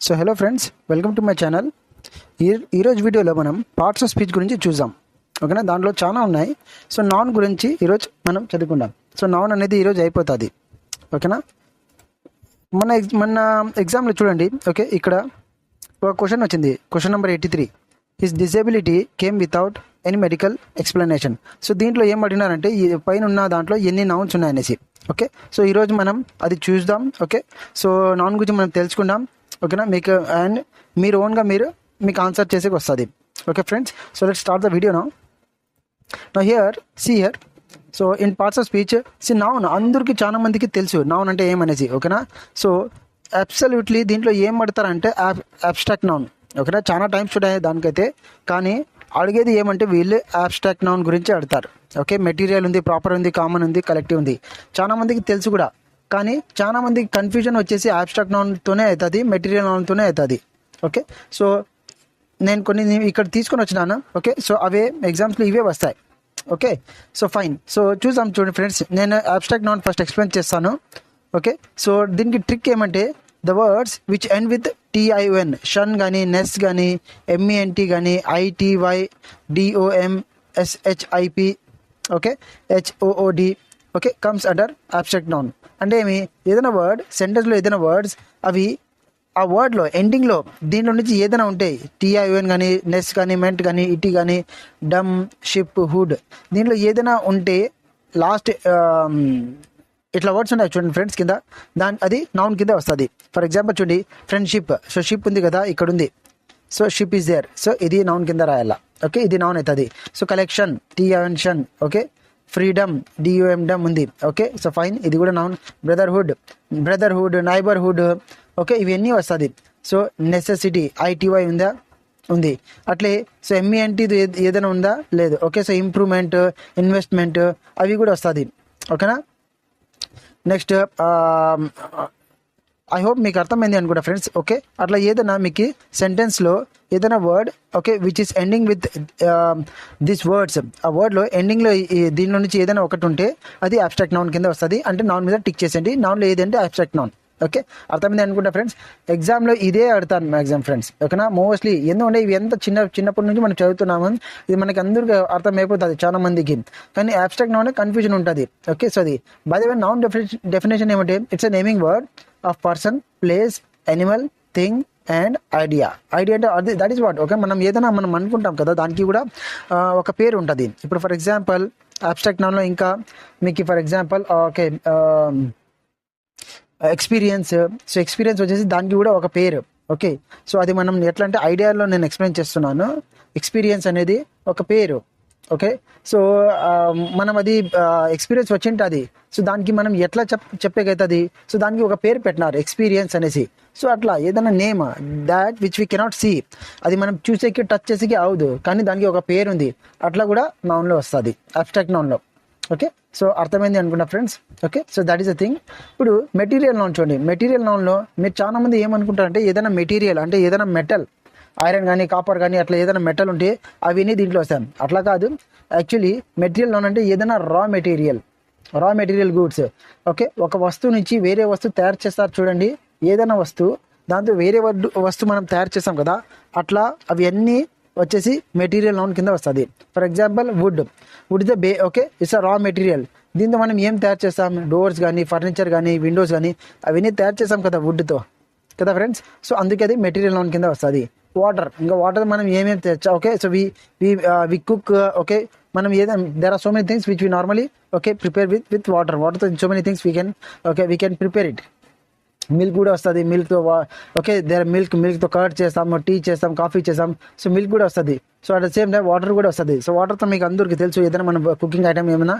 So hello friends, welcome to my channel. ఈరోజు వీడియోలో మనం పార్ట్స్ ఆఫ్ స్పీచ్ గురించి చూద్దాం. ఓకేనా, దాంట్లో చాలా ఉన్నాయి. సో నౌన్ గురించి ఈరోజు మనం చదువుకుందాం. సో నౌన్ అనేది ఈరోజు అయిపోతుంది. ఓకేనా, మన ఎగ్జామ్లో చూడండి. ఓకే, ఇక్కడ ఒక క్వశ్చన్ వచ్చింది. Question number 83. His disability came without any medical explanation. So దీంట్లో ఏం అడిగినారంటే ఈ పైన ఉన్న దాంట్లో ఎన్ని నౌన్స్ ఉన్నాయనేసి. ఓకే, సో ఈరోజు మనం అది చూద్దాం. ఓకే, సో నౌన్ గురించి మనం తెలుసుకుందాం. ఓకేనా, మీకు అండ్ మీరు ఓన్గా మీకు ఆన్సర్ చేసేకి వస్తుంది. Okay friends, so let's start the video now here here. So in parts of speech noun అందరికీ చాలా మందికి తెలుసు నౌన్ అంటే ఏమనేసి. ఓకేనా, సో అబ్సల్యూట్లీ దీంట్లో ఏం పడతారంటే అబ్స్ట్రాక్ట్ నౌన్. ఓకేనా, చాలా టైమ్స్ ఉంటాయి దానికైతే, కానీ అడిగేది ఏమంటే వీళ్ళు అబ్స్ట్రాక్ట్ నౌన్ గురించి అడతారు. ఓకే, మెటీరియల్ ఉంది, ప్రాపర్ ఉంది, కామన్ ఉంది, కలెక్టివ్ ఉంది. చాలా మందికి తెలుసు కూడా, కానీ చాలా మందికి కన్ఫ్యూజన్ వచ్చేసి అబ్స్ట్రాక్ట్ నౌన్తోనే అవుతుంది, మెటీరియల్ నౌన్తోనే అవుతుంది. ఓకే, సో నేను కొన్ని ఇక్కడ తీసుకొని వచ్చినాను. ఓకే, సో అవే ఎగ్జామ్స్లో ఇవే వస్తాయి. Okay, so fine. సో చూద్దాం. చూడండి ఫ్రెండ్స్, నేను అబ్స్ట్రాక్ట్ నౌన్ ఫస్ట్ ఎక్స్ప్లెయిన్ చేస్తాను. ఓకే, సో దీనికి ట్రిక్ ఏమంటే the words which end with TION, షన్ కానీ, నెస్ కానీ, MENT కానీ, ITY, DOM, SHIP, okay, HOOD, okay, comes under abstract noun. అంటే ఏదైనా వర్డ్ సెంటెన్స్లో ఏదైనా వర్డ్స్ అవి ఆ వర్డ్లో ఎండింగ్లో దీంట్లో నుంచి ఏదైనా ఉంటాయి. TION కానీ, నెస్ కానీ, మెంట్ కానీ, ఇటీ కానీ, డమ్, షిప్, హుడ్, దీంట్లో ఏదైనా ఉంటే లాస్ట్ ఇట్లా వర్డ్స్ ఉన్నాయి చూడండి ఫ్రెండ్స్ కింద, అది నౌన్ కింద వస్తుంది. ఫర్ ఎగ్జాంపుల్ చూడండి, ఫ్రెండ్షిప్. సో షిప్ ఉంది కదా, ఇక్కడ ఉంది. So ship is there. So ఇది నౌన్ కింద రాయాల. ఓకే, ఇది నౌన్ అవుతుంది. So collection, TION shun. Okay, freedom, DOM dom ఉంది. ఓకే, సో ఫైన్, ఇది కూడా నౌన్. Brotherhood, neighbourhood. ఓకే, ఇవన్నీ వస్తుంది. సో నెసెసిటీ, ITY ఉందా, ఉంది. అట్లే సో MENT ఏదైనా ఉందా, లేదు. ఓకే, సో ఇంప్రూవ్మెంట్, ఇన్వెస్ట్మెంట్, అవి కూడా వస్తుంది. ఓకేనా, నెక్స్ట్ ఐ హోప్ మీకు అర్థమైంది అనుకుంటా ఫ్రెండ్స్. ఓకే, అట్లా ఏదైనా మీకు సెంటెన్స్లో ఏదైనా word, okay, which is ending with this words, ఆ వర్డ్లో ఎండింగ్లో దీనిలో నుంచి ఏదైనా ఒకటి ఉంటే అది అబ్స్ట్రాక్ట్ నౌన్ కింద వస్తుంది. అంటే నౌన్ మీద టిక్ చేసేయండి. నౌన్లో ఏదంటే అబ్స్ట్రాక్ట్ నౌన్. ఓకే, అర్థమైంది అనుకుంటా ఫ్రెండ్స్. ఎగ్జామ్లో ఇదే అడతాను మ్యాక్సిమం ఫ్రెండ్స్. ఓకేనా, మోస్ట్లీ ఎందుకంటే ఇవి ఎంత చిన్నప్పటి నుంచి మనం చదువుతున్నాము, ఇది మనకి అందరికీ అర్థం అయిపోతుంది చాలా మందికి. కానీ అబ్స్ట్రాక్ట్ నౌన్ కన్ఫ్యూజన్ ఉంటుంది. ఓకే, సో అది by the way noun definition ఏమంటే it's a naming word of person, place, animal, thing and idea. అంటే అది దట్ ఈస్ వాట్. ఓకే, మనం ఏదైనా మనం అనుకుంటాం కదా, దానికి కూడా ఒక పేరు ఉంటుంది. ఇప్పుడు ఫర్ ఎగ్జాంపుల్ అబ్స్ట్రాక్ట్ నౌన్లో ఇంకా మీకు for example okay experience. So experience వచ్చేసి దానికి కూడా ఒక పేరు. ఓకే, సో అది మనం ఎట్లా అంటే ఐడియాలో నేను ఎక్స్ప్లెయిన్ చేస్తున్నాను. ఎక్స్పీరియన్స్ అనేది ఒక పేరు. ఓకే, సో మనం అది ఎక్స్పీరియన్స్ వచ్చింటుంది. సో దానికి మనం ఎట్లా చెప్పేకవుతుంది. సో దానికి ఒక పేరు పెట్టినారు, ఎక్స్పీరియన్స్ అనేసి. సో అట్లా ఏదైనా name that which we cannot see, అది మనం చూసేకి టచ్ చేసేకి అవదు, కానీ దానికి ఒక పేరు ఉంది. అట్లా కూడా నౌన్లో వస్తుంది, అబ్స్ట్రాక్ట్ నౌన్లో. ఓకే, సో అర్థమైంది అనుకున్నా friends. Okay, so that is the thing. ఇప్పుడు మెటీరియల్ నౌన్ చూడండి. మెటీరియల్ నౌన్లో మీరు చాలా మంది ఏమనుకుంటారంటే ఏదైనా మెటీరియల్ అంటే ఏదైనా మెటల్, ఐరన్ కానీ, కాపర్ కానీ, అట్లా ఏదైనా మెటల్ ఉంటే అవన్నీ దీంట్లో వస్తాయి. అట్లా కాదు. యాక్చువల్లీ మెటీరియల్ నౌన్ అంటే ఏదైనా రా మెటీరియల్ గూడ్స్. ఓకే, ఒక వస్తువు నుంచి వేరే వస్తువు తయారు చేస్తారు చూడండి. ఏదైనా వస్తువు దాంతో వేరే వస్తువు మనం తయారు చేస్తాం కదా, అట్లా అవి అన్నీ వచ్చేసి మెటీరియల్ నౌన్ కింద వస్తుంది. For example wood is the okay, it's a raw material. దీంతో మనం ఏం తయారు చేస్తాం, డోర్స్ కానీ, ఫర్నిచర్ కానీ, విండోస్ కానీ, అవన్నీ తయారు చేస్తాం కదా వుడ్తో కదా ఫ్రెండ్స్. సో అందుకే అది మెటీరియల్ నౌన్ కింద వస్తుంది. వాటర్ మనం ఏమేమి తెచ్చా. Okay, so we cook. Okay, మనం ఏదైనా there are so many things which we normally okay prepare with వాటర్తో so many things we can prepare it. Milk కూడా వస్తుంది. మిల్క్తో ఓకే మిల్క్తో కర్డ్ చేస్తాము, టీ చేస్తాం, కాఫీ చేస్తాం. సో మిల్క్ కూడా వస్తుంది. So at the same time water కూడా వస్తుంది. సో వాటర్తో మీకు అందరికీ తెలుసు, ఏదైనా మనం కుకింగ్ ఐటమ్ ఏమైనా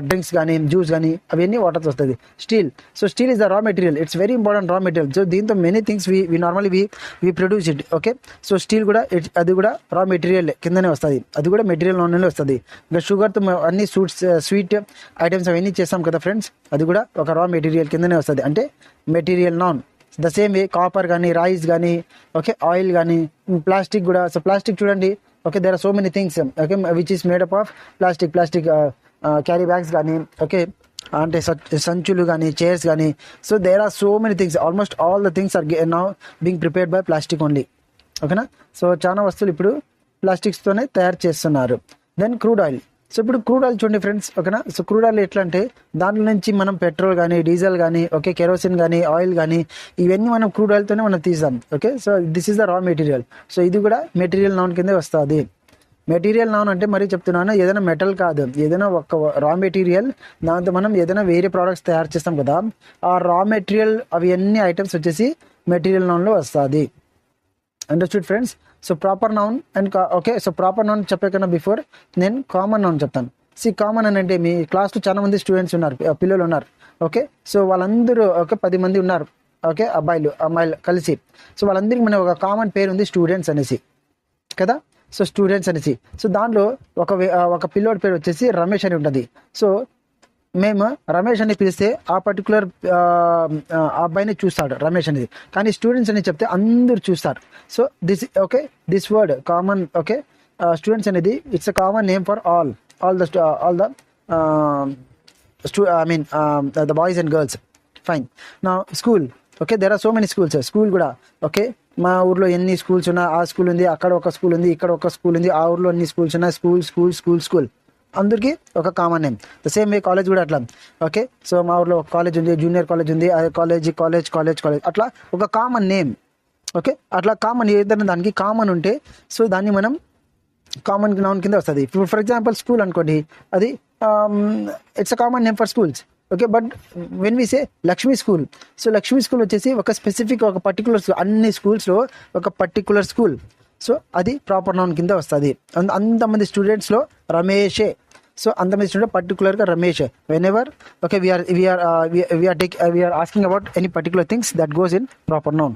డ్రింక్స్ కానీ, జ్యూస్ కానీ, అవన్నీ వాటర్తో వస్తుంది. Steel is the raw material. It's very important raw material. So దీంతో many things we normally we produce it. Okay, so steel కూడా అది కూడా రా మెటీరియల్ కిందనే వస్తుంది. అది కూడా మెటీరియల్ నౌన్లోనే వస్తుంది. ఇంకా షుగర్తో అన్ని స్వీట్ ఐటమ్స్ అవన్నీ చేస్తాం కదా ఫ్రెండ్స్, అది కూడా ఒక రా మెటీరియల్ కిందనే వస్తుంది, అంటే material noun. The same way copper కానీ, రైస్ కానీ, ఓకే, ఆయిల్ కానీ, ప్లాస్టిక్ కూడా. సో ప్లాస్టిక్ చూడండి. Okay, there are so many things okay which is made up of plastic carry bags కానీ, ఓకే, అంటే సంచులు కానీ చైర్స్ కానీ. So there are so many things, almost all the things are now being prepared by plastic only. ఓకేనా. So చాలా వస్తువులు ఇప్పుడు ప్లాస్టిక్స్తోనే తయారు చేస్తున్నారు. Then crude oil. సో ఇప్పుడు క్రూడ్ ఆయిల్ చూడండి ఫ్రెండ్స్. ఓకేనా. సో క్రూడ్ ఆయిల్ ఎట్లా అంటే దాంట్లో నుంచి మనం పెట్రోల్ కానీ డీజిల్ కానీ కెరోసిన్ కానీ ఆయిల్ కానీ ఇవన్నీ మనం క్రూడ్ ఆయిల్తోనే మనం తీసాం. Okay. So this is the raw material. So ఇది కూడా మెటీరియల్ నౌన్ కిందే వస్తుంది. మెటీరియల్ నౌన్ అంటే మరీ చెప్తున్నాను, ఏదైనా మెటల్ కాదు, ఏదైనా ఒక రా మెటీరియల్, దాంతో మనం ఏదైనా వేరే ప్రోడక్ట్స్ తయారు చేస్తాం కదా, ఆ రా మెటీరియల్ అవి అన్ని ఐటమ్స్ వచ్చేసి మెటీరియల్ నౌన్లో వస్తుంది. Understood friends. So proper noun and okay. So proper noun చెప్పే కన్నా బిఫోర్ నేను కామన్ నౌన్ చెప్తాను. కామన్ అని అంటే మీ క్లాస్లో చాలా మంది స్టూడెంట్స్ ఉన్నారు, పిల్లలు ఉన్నారు. ఓకే. సో వాళ్ళందరూ 10 మంది ఉన్నారు. ఓకే. అమ్మాయిలు కలిసి. సో వాళ్ళందరికీ మన ఒక కామన్ పేరు ఉంది, స్టూడెంట్స్ అనేసి కదా. సో స్టూడెంట్స్ అనేసి. సో దాంట్లో ఒక పిల్లోడి పేరు వచ్చేసి రమేష్ అని ఉంటుంది. సో మేము రమేష్ అని పిలిస్తే ఆ పర్టికులర్ అబ్బాయిని చూస్తాడు రమేష్ అనేది. కానీ స్టూడెంట్స్ అని చెప్తే అందరూ చూస్తారు. So this word common. Okay. Students అనేది it's a common name for all the the boys and girls. Fine. నా school. Okay. There are so many schools. School కూడా ఓకే. మా ఊర్లో ఎన్ని స్కూల్స్ ఉన్నా ఆ స్కూల్ ఉంది, అక్కడ ఒక స్కూల్ ఉంది, ఇక్కడ ఒక స్కూల్ ఉంది, ఆ ఊర్లో ఎన్ని స్కూల్స్ ఉన్నాయి, స్కూల్ అందరికీ ఒక common name. The same way college కూడా అట్లా. ఓకే. సో మా ఊర్లో ఒక కాలేజ్ ఉంది, జూనియర్ కాలేజ్ ఉంది, కాలేజ్ అట్లా ఒక కామన్ నేమ్. ఓకే. అట్లా కామన్ ఏదైనా దానికి కామన్ ఉంటే సో దాన్ని మనం కామన్ నౌన్ కింద వస్తుంది. ఇప్పుడు ఫర్ ఎగ్జాంపుల్ స్కూల్ అనుకోండి, అది it's a common name for schools. Okay. But when we say Lakshmi school, so Lakshmi school వచ్చేసి ఒక స్పెసిఫిక్ ఒక పర్టికులర్ అన్ని స్కూల్స్లో ఒక పర్టికులర్ స్కూల్. సో అది ప్రాపర్ నౌన్ కింద వస్తుంది. అంతమంది స్టూడెంట్స్లో రమేషే. సో అంతమంది స్టూడెంట్ పర్టికులర్గా Ramesh. Whenever okay we are asking about any particular things that goes in proper noun.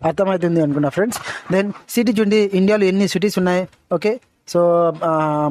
అర్థమవుతుంది అనుకున్నా ఫ్రెండ్స్. దెన్ సిటీ చూడండి, ఇండియాలో ఎన్ని సిటీస్ ఉన్నాయి. ఓకే. సో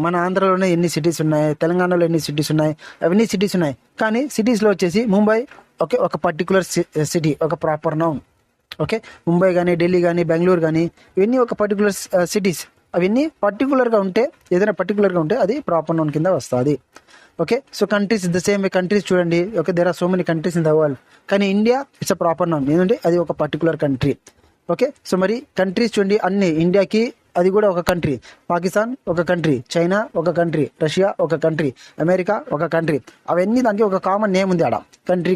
మన ఆంధ్రలోనే ఎన్ని సిటీస్ ఉన్నాయి, తెలంగాణలో ఎన్ని సిటీస్ ఉన్నాయి, అవన్నీ సిటీస్ ఉన్నాయి. కానీ సిటీస్లో వచ్చేసి ముంబై ఓకే ఒక పర్టికులర్ సిటీ, ఒక ప్రాపర్ నౌన్. ఓకే. ముంబై కానీ ఢిల్లీ కానీ బెంగళూరు కానీ ఇవన్నీ ఒక పర్టికులర్ సిటీస్. అవన్నీ పర్టికులర్గా ఉంటే ఏదైనా పర్టికులర్గా ఉంటే అది ప్రాపర్ నౌన్ కింద వస్తుంది. Okay. So countries the same way. Countries చూడండి. Okay. There are so many countries in the world. కానీ India it's a proper noun, ఎందుకంటే అది ఒక పర్టికులర్ కంట్రీ. ఓకే. సో మరి కంట్రీస్ చూడండి అన్ని ఇండియాకి అది కూడా ఒక కంట్రీ. పాకిస్తాన్ ఒక కంట్రీ, చైనా ఒక కంట్రీ, రష్యా ఒక కంట్రీ, అమెరికా ఒక కంట్రీ. అవన్నీ దానికి ఒక కామన్ నేమ్ ఉంది ఆడ, కంట్రీ.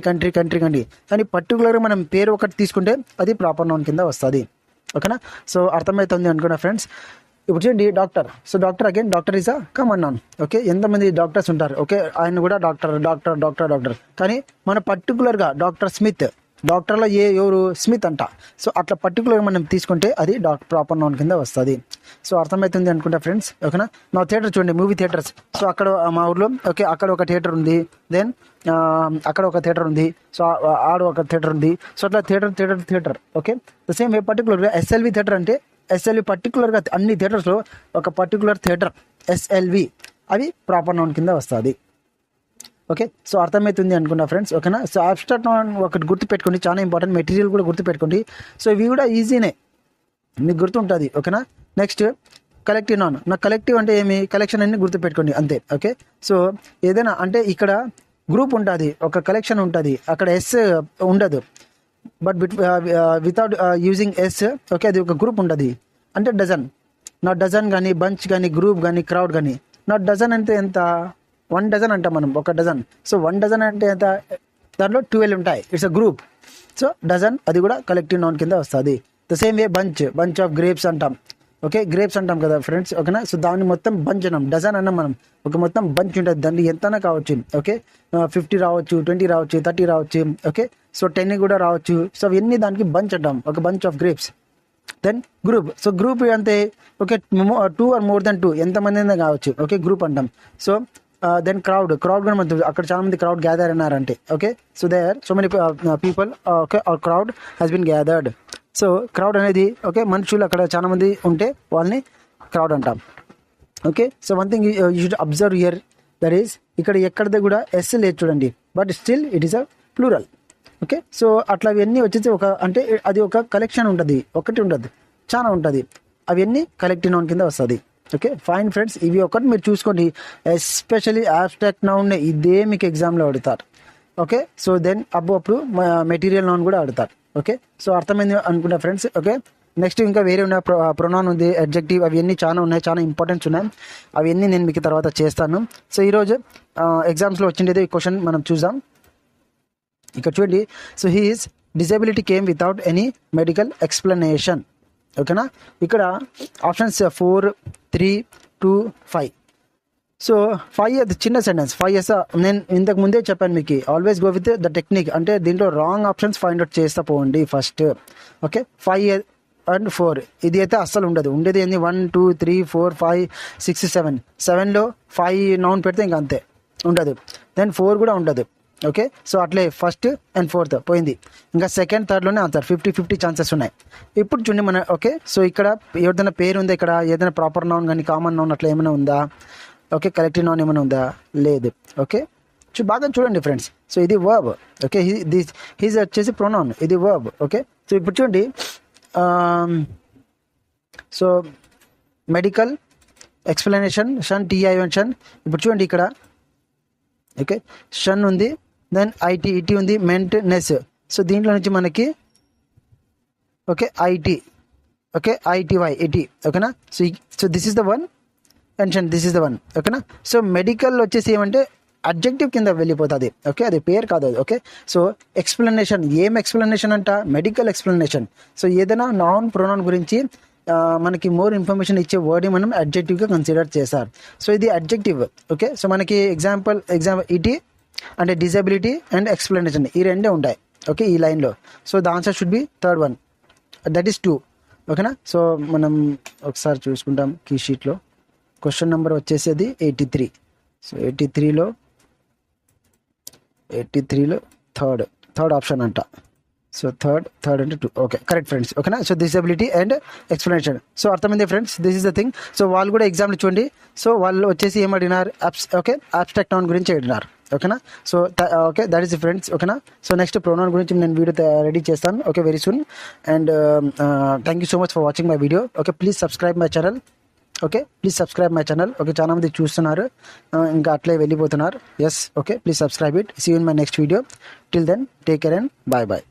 కానీ పర్టికులర్గా మనం పేరు ఒకటి తీసుకుంటే అది ప్రాపర్ నౌన్ కింద వస్తుంది. ఓకేనా. సో అర్థమవుతుంది అనుకున్నా ఫ్రెండ్స్. ఇప్పుడు చూడండి doctor. So doctor again doctor is a common noun. Okay. ఎంతమంది డాక్టర్స్ ఉంటారు. ఓకే. ఆయన కూడా డాక్టర్. కానీ మన పర్టికులర్గా డాక్టర్ స్మిత్, డాక్టర్లో ఎవరు స్మిత్ అంట. సో అట్లా పర్టికులర్గా మనం తీసుకుంటే అది ప్రాపర్ నౌన్ కింద వస్తుంది. సో అర్థమవుతుంది అనుకుంటా ఫ్రెండ్స్. ఓకేనా. నా థియేటర్ చూడండి, మూవీ థియేటర్స్. సో అక్కడ మా ఊర్లో ఓకే అక్కడ ఒక థియేటర్ ఉంది, దెన్ అక్కడ ఒక థియేటర్ ఉంది, సో ఆడ ఒక థియేటర్ ఉంది. సో అట్లా థియేటర్. ఓకే. ద సేమ్ వే పర్టికులర్గా ఎస్ఎల్వి థియేటర్ అంటే ఎస్ఎల్వి పర్టికులర్గా అన్ని థియేటర్స్లో ఒక పర్టికులర్ థియేటర్ ఎస్ఎల్వి అవి ప్రాపర్ నౌన్ కింద వస్తుంది. ఓకే. సో అర్థమవుతుంది అనుకున్నా ఫ్రెండ్స్. ఓకేనా. సో అబ్స్ట్రాక్ట్ నౌన్ ఒకటి గుర్తుపెట్టుకోండి, చాలా ఇంపార్టెంట్. మెటీరియల్ కూడా గుర్తుపెట్టుకోండి. సో ఇవి కూడా ఈజీనే, మీకు గుర్తుంటుంది. ఓకేనా. Next collective noun. నాకు కలెక్టివ్ అంటే ఏమి, కలెక్షన్ అన్ని గుర్తుపెట్టుకోండి అంతే. ఓకే. సో ఏదైనా అంటే ఇక్కడ గ్రూప్ ఉంటుంది, ఒక కలెక్షన్ ఉంటుంది, అక్కడ ఎస్ ఉండదు. But without using s okay అది ఒక గ్రూప్ ఉంటుంది. అంటే డజన్, నాట్ డజన్ కానీ బంచ్ కానీ గ్రూప్ కానీ క్రౌడ్ కానీ. నాట్ డజన్ అంటే ఎంత, 1 డజన్ అంటాం మనం, ఒక డజన్. సో 1 డజన్ అంటే ఎంత, దాంట్లో 12 ఉంటాయి. It's a group. So dozen అది కూడా కలెక్టివ్ నౌన్ కింద వస్తుంది. The same way bunch of grapes అంటాం. ఓకే. గ్రేప్స్ అంటాం కదా ఫ్రెండ్స్. ఓకేనా. సో దాన్ని మొత్తం బంచ్ అన్నాం, డజన్ అన్నాం మనం. ఒక మొత్తం బంచ్ ఉంటుంది, దాన్ని ఎంతైనా కావచ్చు. ఓకే. 50 రావచ్చు, 20 రావచ్చు, 30 రావచ్చు. ఓకే. సో 10 కూడా రావచ్చు. సో అవన్నీ దానికి బంచ్ అంటాం, ఒక bunch of grapes. Then group. So group అంటే ఓకే 2 ఆర్ మోర్ దెన్ 2 ఎంతమంది అయినా కావచ్చు. ఓకే. గ్రూప్ అంటాం. సో దెన్ క్రౌడ్ కూడా మనం అక్కడ చాలా మంది క్రౌడ్ గ్యాదర్ అయినారంటే. Okay. So there so many people okay or crowd has been gathered. So crowd అనేది ఓకే మనుషులు అక్కడ చాలా మంది ఉంటే వాళ్ళని క్రౌడ్ అంటాం. Okay. So one thing you should observe here, that is ఇక్కడ ఎక్కడిది కూడా ఎస్ లేదు చూడండి, but still it is a plural. Okay. So అట్లా అవన్నీ వచ్చేసి ఒక అంటే అది ఒక కలెక్షన్ ఉంటుంది, ఒకటి ఉండదు, చాలా ఉంటుంది. అవన్నీ కలెక్టివ్ నౌన్ కింద వస్తుంది. ఓకే ఫైన్ ఫ్రెండ్స్, ఇవి ఒకటి మీరు చూసుకోండి. ఎస్పెషల్లీ ఆబ్స్ట్రాక్ట్ నౌన్ ఇదే మీకు ఎగ్జామ్లో అడుగుతారు. ఓకే సో దెన్ అప్పుడు మెటీరియల్ నౌన్ కూడా అడుగుతారు. ఓకే సో అర్థమైంది అనుకుంటా ఫ్రెండ్స్. ఓకే నెక్స్ట్ ఇంకా వేరే ఉన్న ప్రొనౌన్ ఉంది, అడ్జెక్టివ్, అవన్నీ చాలా ఉన్నాయి, చాలా ఇంపార్టెంట్స్ ఉన్నాయి. అవన్నీ నేను మీకు తర్వాత చేస్తాను. సో ఈరోజు ఎగ్జామ్స్లో వచ్చిండేది ఈ క్వశ్చన్ మనం చూద్దాం. ఇక్కడ చూడండి. So he's disability came without any medical explanation. ఓకేనా, ఇక్కడ ఆప్షన్స్ 4, 3, 2, 5. సో 5 అది చిన్న సెంటెన్స్. 5 ఇయర్స్ నేను ఇంతకు ముందే చెప్పాను మీకు, always go with the technique. అంటే దీంట్లో రాంగ్ ఆప్షన్స్ ఫైండ్ అవుట్ చేస్తా పోండి ఫస్ట్. ఓకే 5 and 4 ఇది అయితే అస్సలు ఉండేది ఏంది 1, 2, 3, 4, 5, 6, 7. 7లో 5 నౌన్ పెడితే ఇంకా అంతే ఉండదు. దెన్ 4 కూడా ఉండదు. ఓకే సో అట్లే ఫస్ట్ అండ్ ఫోర్త్ పోయింది. ఇంకా సెకండ్, థర్డ్లోనే ఆన్సర్ 50-50 ఛాన్సెస్ ఉన్నాయి. ఇప్పుడు చూడండి మన ఓకే సో ఇక్కడ ఏదైనా పేరు ఉందా, ఇక్కడ ఏదైనా ప్రాపర్ నౌన్ కానీ కామన్ నౌన్ అట్లా ఏమైనా ఉందా? ఓకే కలెక్టివ్ నౌన్ ఏమైనా ఉందా? లేదు. ఓకే బాగా చూడండి ఫ్రెండ్స్. సో ఇది వర్బ్. ఓకే హీజ్ వచ్చేసి ప్రొనౌన్, ఇది వర్బ్. ఓకే సో ఇప్పుడు చూడండి. సో మెడికల్ ఎక్స్ప్లెనేషన్ షన్ టీఐవెన్షన్. ఇప్పుడు చూడండి ఇక్కడ ఓకే షన్ ఉంది, దెన్ ఇటి ఉంది, మెంట్ నెస్. సో దీంట్లో నుంచి మనకి okay IT, okay I T Y ity. ఓకేనా so this is the one and shun this is the one. ఓకేనా సో మెడికల్ వచ్చేసి ఏమంటే అడ్జెక్టివ్ కింద వెళ్ళిపోతుంది. ఓకే అది పేరు కాదు అది. ఓకే సో ఎక్స్ప్లెనేషన్, ఏం ఎక్స్ప్లెనేషన్ అంట? Medical explanation. సో ఏదైనా నాన్ ప్రొనౌన్ గురించి మనకి మోర్ ఇన్ఫర్మేషన్ ఇచ్చే వర్డ్ మనం అడ్జెక్టివ్గా కన్సిడర్ చేశారు. సో ఇది అడ్జెక్టివ్. ఓకే సో మనకి ఎగ్జాంపుల్ ఇటీ అంటే డిజబిలిటీ అండ్ ఎక్స్ప్లెనేషన్ ఈ రెండే ఉంటాయి. ఓకే ఈ లైన్లో. So the answer should be third one, that is 2. ఓకేనా సో మనం ఒకసారి చూసుకుంటాం కీ షీట్లో. క్వశ్చన్ నెంబర్ వచ్చేసేది 83. సో 83లో థర్డ్ ఆప్షన్ అంట. సో థర్డ్ అంటే 2. Okay correct friends. ఓకేనా so disability and explanation. So అర్థమైంది friends, this is the thing. So వాళ్ళు కూడా ఎగ్జామ్లు చూడండి. సో వాళ్ళు వచ్చేసి ఏం అడిగినారు? ఓకే ఆబ్స్ట్రాక్ట్ నౌన్ గురించి అడిగినారు. ఓకేనా so okay that is friends. ఓకేనా సో నెక్స్ట్ ప్రొనౌన్ గురించి నేను వీడియో రెడీ చేస్తాను. Okay very soon. And thank you so much for watching my video. Okay please subscribe my channel. Okay please subscribe my channel. Okay చాలా మంది చూస్తున్నారు, ఇంకా అట్లే వెళ్ళిపోతున్నారు. Yes okay please subscribe it. See you in my next video. Till then take care and bye.